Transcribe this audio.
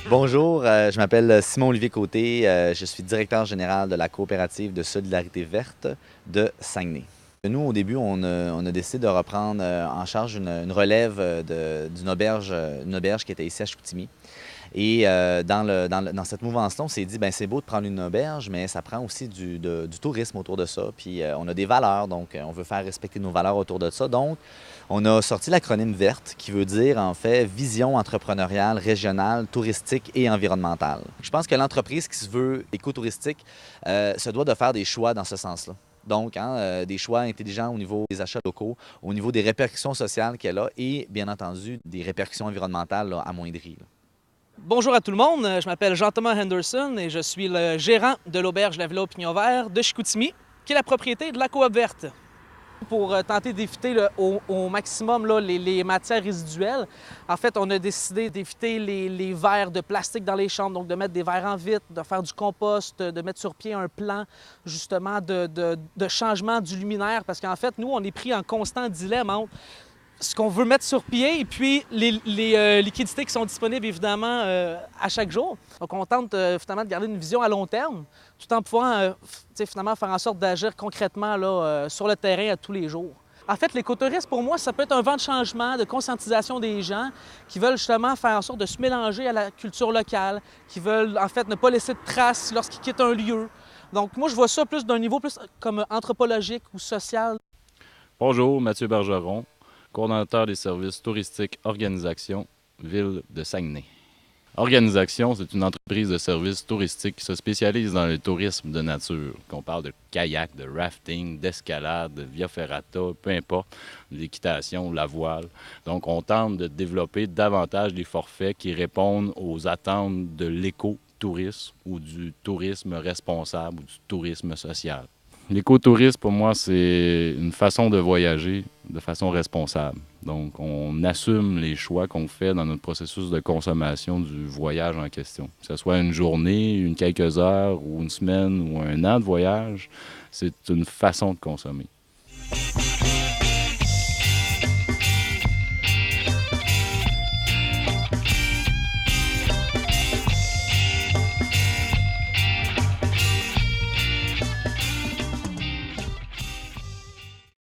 Bonjour, je m'appelle Simon-Olivier Côté, je suis directeur général de la coopérative de solidarité verte de Saguenay. Nous, au début, on a décidé de reprendre en charge une relève d'une auberge, une auberge qui était ici à Chicoutimi. Et dans cette mouvance-là, on s'est dit, ben c'est beau de prendre une auberge, mais ça prend aussi du tourisme autour de ça. Puis on a des valeurs, donc on veut faire respecter nos valeurs autour de ça. Donc, on a sorti l'acronyme VERT, qui veut dire en fait Vision entrepreneuriale, régionale, touristique et environnementale. Je pense que l'entreprise qui se veut écotouristique se doit de faire des choix dans ce sens-là. Donc, des choix intelligents au niveau des achats locaux, au niveau des répercussions sociales qu'elle a et, bien entendu, des répercussions environnementales là, amoindries. Là. Bonjour à tout le monde, je m'appelle Jean-Thomas Henderson et je suis le gérant de l'auberge La Villa au Pignon Vert de Chicoutimi, qui est la propriété de la coop verte. Pour tenter d'éviter au maximum là, les matières résiduelles, en fait, on a décidé d'éviter les verres de plastique dans les chambres, donc de mettre des verres en vitre, de faire du compost, de mettre sur pied un plan justement de changement du luminaire, parce qu'en fait, nous, on est pris en constant dilemme entre ce qu'on veut mettre sur pied et puis les liquidités qui sont disponibles évidemment à chaque jour. Donc on tente finalement de garder une vision à long terme tout en pouvant finalement faire en sorte d'agir concrètement là, sur le terrain à tous les jours. En fait, l'écotourisme, pour moi, ça peut être un vent de changement, de conscientisation des gens qui veulent justement faire en sorte de se mélanger à la culture locale, qui veulent en fait ne pas laisser de traces lorsqu'ils quittent un lieu. Donc moi, je vois ça plus d'un niveau plus comme anthropologique ou social. Bonjour, Mathieu Bergeron, coordonnateur des services touristiques Organisation, Ville de Saguenay. Organisation, c'est une entreprise de services touristiques qui se spécialise dans le tourisme de nature. Qu'on parle de kayak, de rafting, d'escalade, de via ferrata, peu importe, l'équitation, la voile. Donc, on tente de développer davantage des forfaits qui répondent aux attentes de l'écotourisme ou du tourisme responsable ou du tourisme social. L'écotourisme, pour moi, c'est une façon de voyager de façon responsable. Donc, on assume les choix qu'on fait dans notre processus de consommation du voyage en question. Que ce soit une journée, quelques heures, ou une semaine, ou un an de voyage, c'est une façon de consommer.